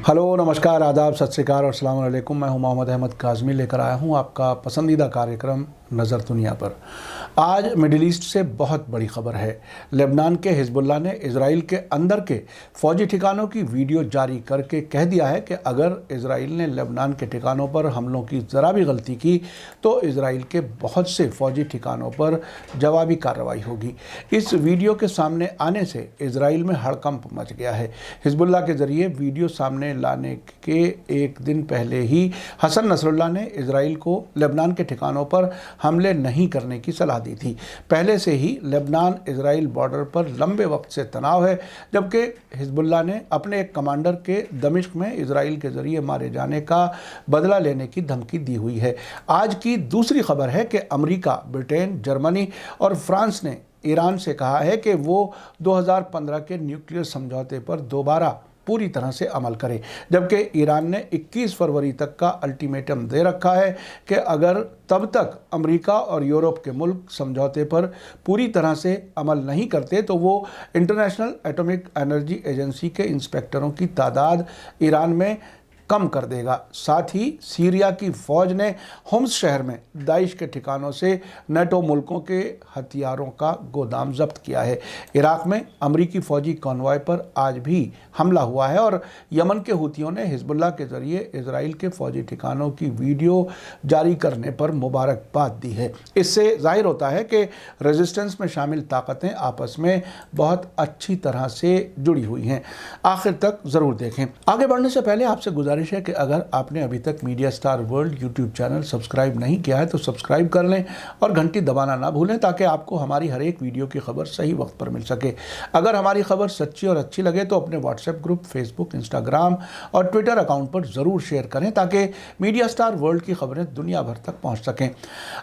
Hello, नमस्कार, आदाब, सत श्री अकाल और अस्सलाम वालेकुम। मैं हूं मोहम्मद अहमद काज़मी, लेकर आया हूं आपका पसंदीदा कार्यक्रम नज़र दुनिया पर। आज मिडिल ईस्ट से बहुत बड़ी खबर है। लेबनान के हिजबुल्लाह ने इजराइल के अंदर के फ़ौजी ठिकानों की वीडियो जारी करके कह दिया है कि अगर इजराइल ने लेबनान के ठिकानों पर हमलों की ज़रा भी गलती की तो इजराइल के बहुत से फ़ौजी ठिकानों पर जवाबी कार्रवाई होगी। इस वीडियो के सामने आने से इजराइल में हड़कंप मच गया है। हिजबुल्लाह के ज़रिए वीडियो सामने लाने के एक दिन पहले ही हसन नसरुल्लाह ने इजराइल को लेबनान के ठिकानों पर हमले नहीं करने की सलाह दी थी। पहले से ही लेबनान इजराइल बॉर्डर पर लंबे वक्त से तनाव है, जबकि हिजबुल्लाह ने अपने एक कमांडर के दमिश्क में इजराइल के ज़रिए मारे जाने का बदला लेने की धमकी दी हुई है। आज की दूसरी खबर है कि अमेरिका, ब्रिटेन, जर्मनी और फ्रांस ने ईरान से कहा है कि वो 2015 के न्यूक्लियर समझौते पर दोबारा पूरी तरह से अमल करे, जबकि ईरान ने 21 फरवरी तक का अल्टीमेटम दे रखा है कि अगर तब तक अमेरिका और यूरोप के मुल्क समझौते पर पूरी तरह से अमल नहीं करते तो वो इंटरनेशनल एटॉमिक एनर्जी एजेंसी के इंस्पेक्टरों की तादाद ईरान में कम कर देगा। साथ ही सीरिया की फ़ौज ने होम्स शहर में दाइश के ठिकानों से नेटो मुल्कों के हथियारों का गोदाम जब्त किया है। इराक़ में अमरीकी फ़ौजी कॉन्वॉय पर आज भी हमला हुआ है और यमन के हूतियों ने हिजबुल्लाह के ज़रिए इजराइल के फ़ौजी ठिकानों की वीडियो जारी करने पर मुबारकबाद दी है। इससे ज़ाहिर होता है कि रेजिस्टेंस में शामिल ताकतें आपस में बहुत अच्छी तरह से जुड़ी हुई हैं। आखिर तक ज़रूर देखें। आगे बढ़ने से पहले आपसे गुजारिश है कि अगर आपने अभी तक media star world YouTube channel subscribe नहीं किया है तो सब्सक्राइब कर लें और घंटी दबाना ना भूलें, ताकि आपको हमारी हर एक वीडियो की खबर सही वक्त पर मिल सके। अगर हमारी खबर सच्ची और अच्छी लगे तो अपने व्हाट्सएप ग्रुप, फेसबुक, इंस्टाग्राम और ट्विटर अकाउंट पर ज़रूर शेयर करें, ताकि मीडिया स्टार वर्ल्ड की खबरें दुनिया भर तक पहुँच सकें।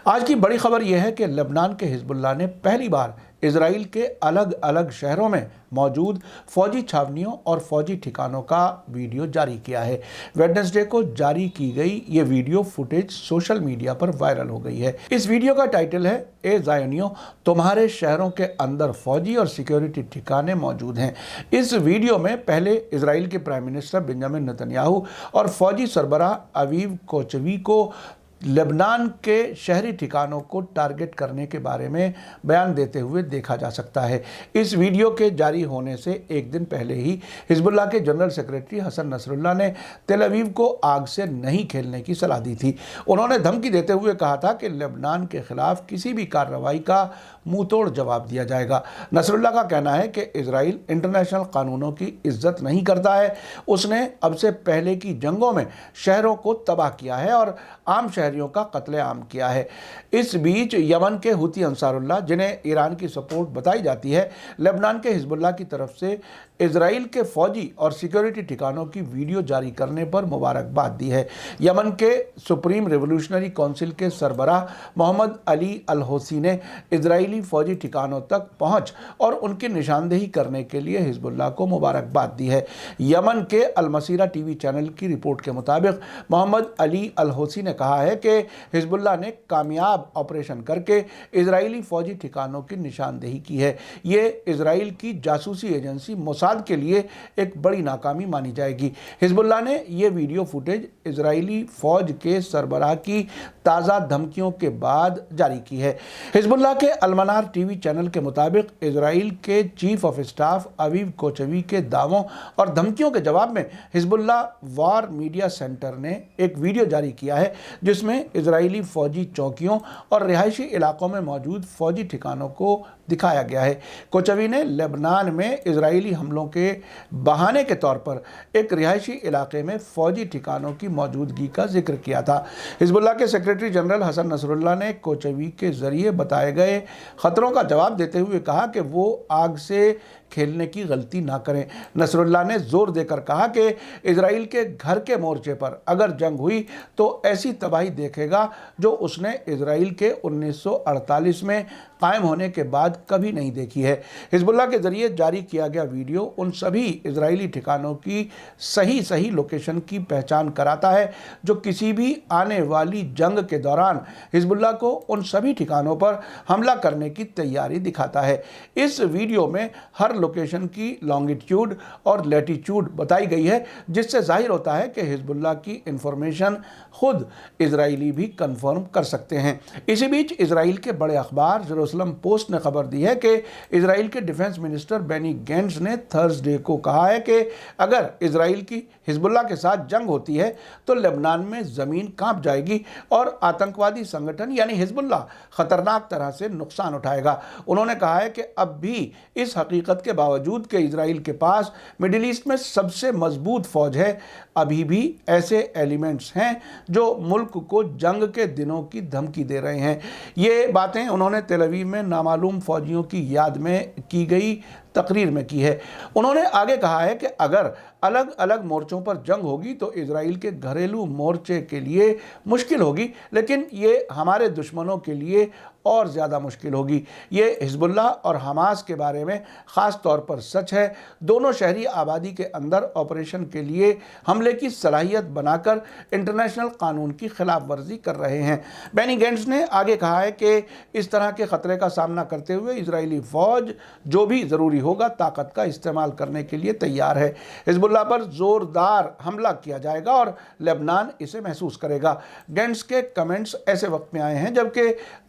आज की बड़ी खबर यह है कि लेबनान के हिजबुल्लाह ने पहली बार इजराइल के अलग अलग शहरों में मौजूद फ़ौजी छावनियों और फ़ौजी ठिकानों का वीडियो जारी किया है। वेडनेसडे को जारी की गई ये वीडियो फुटेज सोशल मीडिया पर वायरल हो गई है। इस वीडियो का टाइटल है, ए ज़ायोनियों, तुम्हारे शहरों के अंदर फ़ौजी और सिक्योरिटी ठिकाने मौजूद हैं। इस वीडियो में पहले इजराइल के प्राइम मिनिस्टर बेंजामिन नेतन्याहू और फ़ौजी सरबराह अवीव कोचवी को लेबनान के शहरी ठिकानों को टारगेट करने के बारे में बयान देते हुए देखा जा सकता है। इस वीडियो के जारी होने से एक दिन पहले ही हिजबुल्लाह के जनरल सेक्रेटरी हसन नसरुल्लाह ने तेल अवीव को आग से नहीं खेलने की सलाह दी थी। उन्होंने धमकी देते हुए कहा था कि लेबनान के खिलाफ किसी भी कार्रवाई का मुंह तोड़ जवाब दिया जाएगा। नसरुल्लाह का कहना है कि इजराइल इंटरनेशनल कानूनों की इज्जत नहीं करता है। उसने अब से पहले की जंगों में शहरों को तबाह किया है और आम शहरियों का कत्लेआम किया है। इस बीच यमन के हुती अंसारुल्लाह, जिन्हें ईरान की सपोर्ट बताई जाती है, लेबनान के हिजबुल्लाह की तरफ से इजराइल के फ़ौजी और सिक्योरिटी ठिकानों की वीडियो जारी करने पर मुबारकबाद दी है। यमन के सुप्रीम रिवोल्यूशनरी काउंसिल के सरबराह मोहम्मद अली अल होसी ने इजरायली फ़ौजी ठिकानों तक पहुंच और उनकी निशानदेही करने के लिए हिजबुल्लाह को मुबारकबाद दी है। यमन के अल मसीरा टीवी चैनल की रिपोर्ट के मुताबिक मोहम्मद अली अल होसी ने कहा है कि हिजबुल्लाह ने कामयाब ऑपरेशन करके इजरायली फ़ौजी ठिकानों की निशानदेही की है। ये इजराइल की जासूसी एजेंसी मोसाद के लिए एक बड़ी नाकामी मानी जाएगी। हिजबुल्लाह ने यह वीडियो फुटेज इजरायली फ़ौज के सरबराह की ताज़ा धमकियों के बाद जारी की है। हिजबुल्लाह के अलमनार टीवी चैनल के मुताबिक इजराइल के चीफ ऑफ स्टाफ अवीव कोचवी के दावों और धमकियों के जवाब में हिजबुल्लाह वार मीडिया सेंटर ने एक वीडियो जारी किया है, जिसमें इजरायली फ़ौजी चौकियों और रिहायशी इलाकों में मौजूद फ़ौजी ठिकानों को दिखाया गया है। कोचवी ने लेबनान में इजरायली हमलों के बहाने के तौर पर एक रिहायशी इलाके में फ़ौजी ठिकानों की मौजूदगी का जिक्र किया था। हिजबुल्लाह के सेक्रेटरी जनरल हसन नसरुल्लाह ने कोचवी के ज़रिए बताए गए ख़तरों का जवाब देते हुए कहा कि वो आग से खेलने की गलती ना करें। नसरुल्लाह ने जोर देकर कहा कि इजराइल के घर के मोर्चे पर अगर जंग हुई तो ऐसी तबाही देखेगा जो उसने इजराइल के 1948 में कायम होने के बाद कभी नहीं देखी है। हिजबुल्लाह के जरिए जारी किया गया वीडियो उन सभी इजरायली ठिकानों की सही लोकेशन की पहचान कराता है जो किसी भी आने वाली जंग के दौरान हिजबुल्लाह को उन सभी ठिकानों पर हमला करने की तैयारी दिखाता है। इस वीडियो में हर लोकेशन की लॉन्गिट्यूड और लैटिट्यूड बताई गई है, जिससे जाहिर होता है कि हिजबुल्लाह की इंफॉर्मेशन खुद इजरायली भी कंफर्म कर सकते हैं। इसी बीच इजराइल के बड़े अखबार जेरूसलम पोस्ट ने खबर दी है कि इजराइल के डिफेंस मिनिस्टर बेनी गेंट्स ने थर्सडे को कहा है कि अगर इजराइल की हिजबुल्लाह के साथ जंग होती है तो लेबनान में ज़मीन कांप जाएगी और आतंकवादी संगठन यानी हिजबुल्लाह खतरनाक तरह से नुकसान उठाएगा। उन्होंने कहा है कि अब भी इस हकीकत के बावजूद कि इजराइल के पास मिडिल ईस्ट में सबसे मजबूत फौज है, अभी भी ऐसे एलिमेंट्स हैं जो मुल्क को जंग के दिनों की धमकी दे रहे हैं। ये बातें उन्होंने तेल अवीव में नामालूम फौजियों की याद में की गई तकरीर में की है। उन्होंने आगे कहा है कि अगर अलग अलग मोर्चों पर जंग होगी तो इजराइल के घरेलू मोर्चे के लिए मुश्किल होगी, लेकिन ये हमारे दुश्मनों के लिए और ज़्यादा मुश्किल होगी। ये हिजबुल्लाह और हमास के बारे में ख़ास तौर पर सच है। दोनों शहरी आबादी के अंदर ऑपरेशन के लिए हमले की सलाहियत बनाकर इंटरनेशनल कानून की खिलाफ वर्जी कर रहे हैं। बेनी गेंट्स ने आगे कहा है कि इस तरह के ख़तरे का सामना करते हुए इजरायली फ़ौज जो भी ज़रूरी होगा ताकत का इस्तेमाल करने के लिए तैयार है। हिजबुल्लाह पर ज़ोरदार हमला किया जाएगा और लेबनान इसे महसूस करेगा। गेंट्स के कमेंट्स ऐसे वक्त में आए हैं जबकि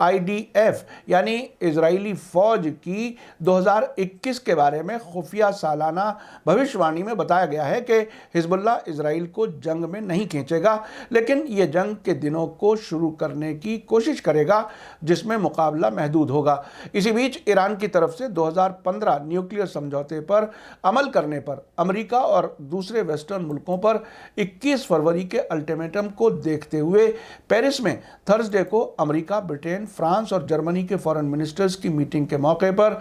IDF यानी इजरायली फ़ौज की 2021 के बारे में खुफिया सालाना भविष्यवाणी में बताया गया है कि हिजबुल्लाह इजराइल को जंग में नहीं खींचेगा, लेकिन ये जंग के दिनों को शुरू करने की कोशिश करेगा जिसमें मुकाबला महदूद होगा। इसी बीच ईरान की तरफ से 2015 न्यूक्लियर समझौते पर अमल करने पर अमेरिका और दूसरे वेस्टर्न मुल्कों पर 21 फरवरी के अल्टीमेटम को देखते हुए पेरिस में थर्सडे को अमेरिका, ब्रिटेन, फ्रांस और जर्मनी के फॉरेन मिनिस्टर्स की मीटिंग के मौके पर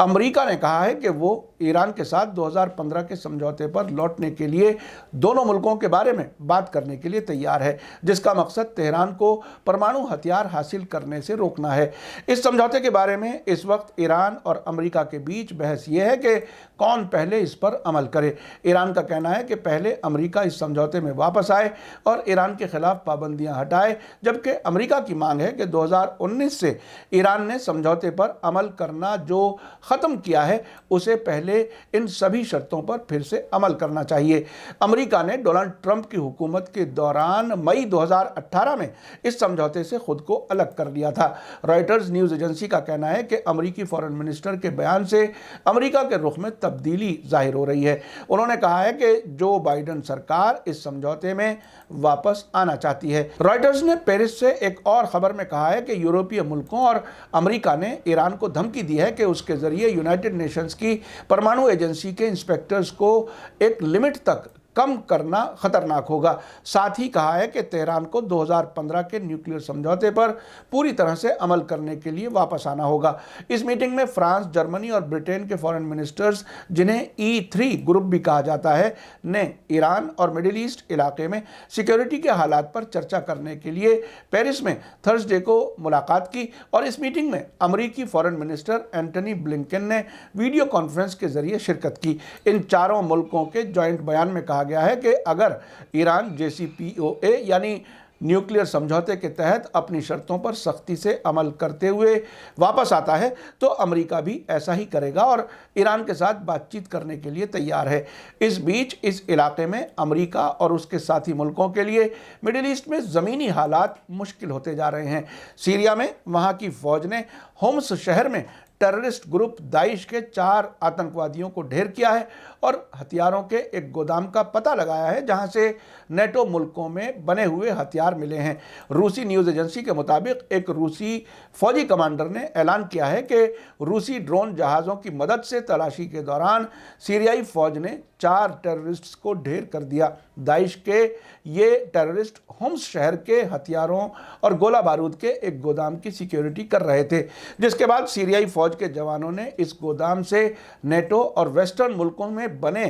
अमेरिका ने कहा है कि वो ईरान के साथ 2015 के समझौते पर लौटने के लिए दोनों मुल्कों के बारे में बात करने के लिए तैयार है, जिसका मकसद तेहरान को परमाणु हथियार हासिल करने से रोकना है। इस समझौते के बारे में इस वक्त ईरान और अमेरिका के बीच बहस यह है कि कौन पहले इस पर अमल करे। ईरान का कहना है कि पहले अमेरिका इस समझौते में वापस आए और ईरान के खिलाफ पाबंदियां हटाए, जबकि अमेरिका की मांग है कि 2019 से ईरान ने समझौते पर अमल करना जो ख़त्म किया है उसे पहले इन सभी शर्तों पर फिर से अमल करना चाहिए। अमेरिका ने डोनाल्ड ट्रंप की हुकूमत के दौरान मई 2018 में इस समझौते से खुद को अलग कर लिया था। रॉयटर्स न्यूज़ एजेंसी का कहना है कि अमेरिकी फॉरेन मिनिस्टर के बयान से अमेरिका के रुख में तब्दीली जाहिर हो रही है। उन्होंने कहा है कि जो बाइडेन सरकार इस समझौते में वापस आना चाहती है। रॉयटर्स ने पेरिस से एक और खबर में कहा है कि यूरोपीय मुल्कों और अमेरिका ने ईरान को धमकी दी है कि उसके जरिए यूनाइटेड नेशंस की परमाणु एजेंसी के इंस्पेक्टर्स को एक लिमिट तक कम करना खतरनाक होगा। साथ ही कहा है कि तेहरान को 2015 के न्यूक्लियर समझौते पर पूरी तरह से अमल करने के लिए वापस आना होगा। इस मीटिंग में फ्रांस, जर्मनी और ब्रिटेन के फॉरेन मिनिस्टर्स, जिन्हें E3 ग्रुप भी कहा जाता है, ने ईरान और मिडिल ईस्ट इलाके में सिक्योरिटी के हालात पर चर्चा करने के लिए पेरिस में थर्सडे को मुलाकात की और इस मीटिंग में अमेरिकी फॉरेन मिनिस्टर एंटनी ब्लिंकन ने वीडियो कॉन्फ्रेंस के जरिए शिरकत की। इन चारों मुल्कों के जॉइंट बयान में कहा गया है कि अगर ईरान JCPOA यानी न्यूक्लियर समझौते के तहत अपनी शर्तों पर सख्ती से अमल करते हुए वापस आता है तो अमेरिका भी ऐसा ही करेगा और ईरान के साथ बातचीत करने के लिए तैयार है। इस बीच इस इलाके में अमेरिका और उसके साथी मुल्कों के लिए मिडिल ईस्ट में ज़मीनी हालात मुश्किल होते जा रहे हैं। सीरिया में वहाँ की फ़ौज ने होम्स शहर में टेररिस्ट ग्रुप दाइश के 4 आतंकवादियों को ढेर किया है और हथियारों के एक गोदाम का पता लगाया है जहां से नेटो मुल्कों में बने हुए हथियार मिले हैं। रूसी न्यूज़ एजेंसी के मुताबिक एक रूसी फौजी कमांडर ने ऐलान किया है कि रूसी ड्रोन जहाज़ों की मदद से तलाशी के दौरान सीरियाई फ़ौज ने 4 टेररिस्ट्स को ढेर कर दिया। दाइश के ये टेररिस्ट होम्स शहर के हथियारों और गोला बारूद के एक गोदाम की सिक्योरिटी कर रहे थे, जिसके बाद सीरियाई फौज के जवानों ने इस गोदाम से नेटो और वेस्टर्न मुल्कों में बने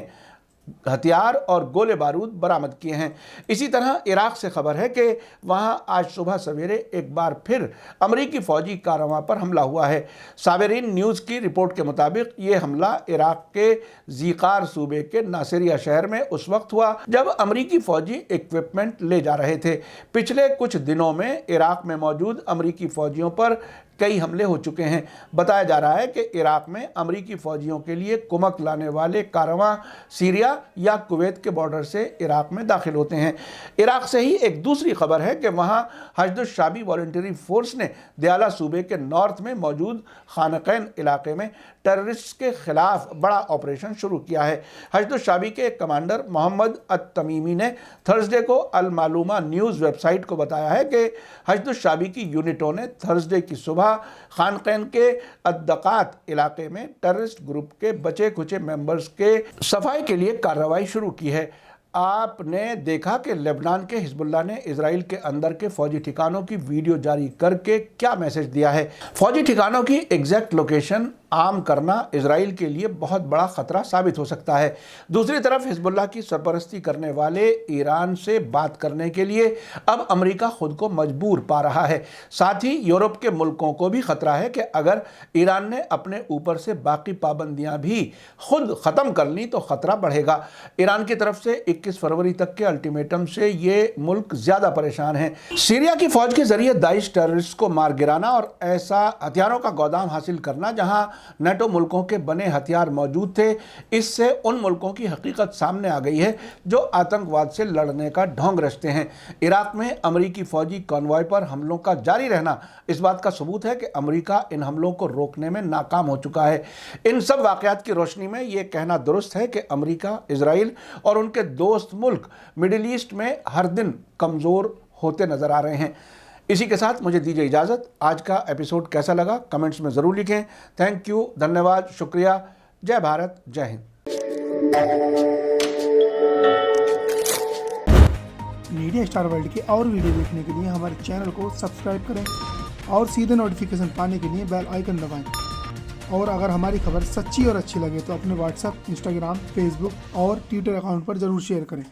हथियार और गोले बारूद बरामद किए हैं। इसी तरह इराक से खबर है कि वहां आज सुबह सवेरे एक बार फिर अमरीकी फौजी कारवां पर हमला हुआ है। साबरीन न्यूज़ की रिपोर्ट के मुताबिक ये हमला इराक के ज़ीक़ार सूबे के नासिरिया शहर में उस वक्त हुआ जब अमरीकी फौजी इक्विपमेंट ले जा रहे थे। पिछले कुछ दिनों में इराक में मौजूद अमरीकी फौजियों पर कई हमले हो चुके हैं। बताया जा रहा है कि इराक में अमरीकी फौजियों के लिए कुमक लाने वाले कारवां सीरिया या कुवैत के बॉर्डर से इराक में दाखिल होते हैं। इराक से ही एक दूसरी खबर है कि वहां हशद-उश-शाबी वॉलंटरी फोर्स ने दयाला सूबे के नॉर्थ में मौजूद खानकैन इलाके में टेररिस्ट के खिलाफ बड़ा ऑपरेशन शुरू किया है। हशद-उश-शाबी के कमांडर मोहम्मद अत-तमीमी ने थर्सडे को अल मालूमा न्यूज़ वेबसाइट को बताया है कि हशद-उश-शाबी की यूनिटों ने थर्सडे की सुबह खानकैन के अद्दकात इलाके में टेररिस्ट ग्रुप के बचे खुचे मेंबर्स के सफाई के लिए कार्रवाई शुरू की है। आपने देखा कि लेबनान के हिजबुल्लाह ने इजराइल के अंदर के फौजी ठिकानों की वीडियो जारी करके क्या मैसेज दिया है। फौजी ठिकानों की एग्जैक्ट लोकेशन आम करना इजराइल के लिए बहुत बड़ा खतरा साबित हो सकता है। दूसरी तरफ हिजबुल्लाह की सरपरस्ती करने वाले ईरान से बात करने के लिए अब अमेरिका खुद को मजबूर पा रहा है। साथ ही यूरोप के मुल्कों को भी खतरा है कि अगर ईरान ने अपने ऊपर से बाकी पाबंदियां भी खुद ख़त्म कर ली तो ख़तरा बढ़ेगा। ईरान की तरफ से 21 फरवरी तक के अल्टीमेटम से ये मुल्क ज़्यादा परेशान है। सीरिया की फ़ौज के ज़रिए दाइश टेररिस्ट को मार गिराना और ऐसा हथियारों का गोदाम हासिल करना जहां नेटो मुल्कों के बने हथियार मौजूद थे, इससे उन मुल्कों की हकीकत सामने आ गई है जो आतंकवाद से लड़ने का ढोंग रचते हैं। इराक में अमरीकी फौजी कॉन्वॉय पर हमलों का जारी रहना इस बात का सबूत है कि अमरीका इन हमलों को रोकने में नाकाम हो चुका है। इन सब वाक़यात की रोशनी में ये कहना दुरुस्त है कि अमरीका, इजराइल और उनके दोस्त मुल्क मिडिल ईस्ट में हर दिन कमज़ोर होते नज़र आ रहे हैं। इसी के साथ मुझे दीजिए इजाज़त। आज का एपिसोड कैसा लगा कमेंट्स में ज़रूर लिखें। थैंक यू, धन्यवाद, शुक्रिया। जय भारत, जय हिंद। मीडिया स्टार वर्ल्ड के और वीडियो देखने के लिए हमारे चैनल को सब्सक्राइब करें और सीधे नोटिफिकेशन पाने के लिए बेल आइकन दबाएं। और अगर हमारी खबर सच्ची और अच्छी लगे तो अपने व्हाट्सएप, इंस्टाग्राम, फेसबुक और ट्विटर अकाउंट पर ज़रूर शेयर करें।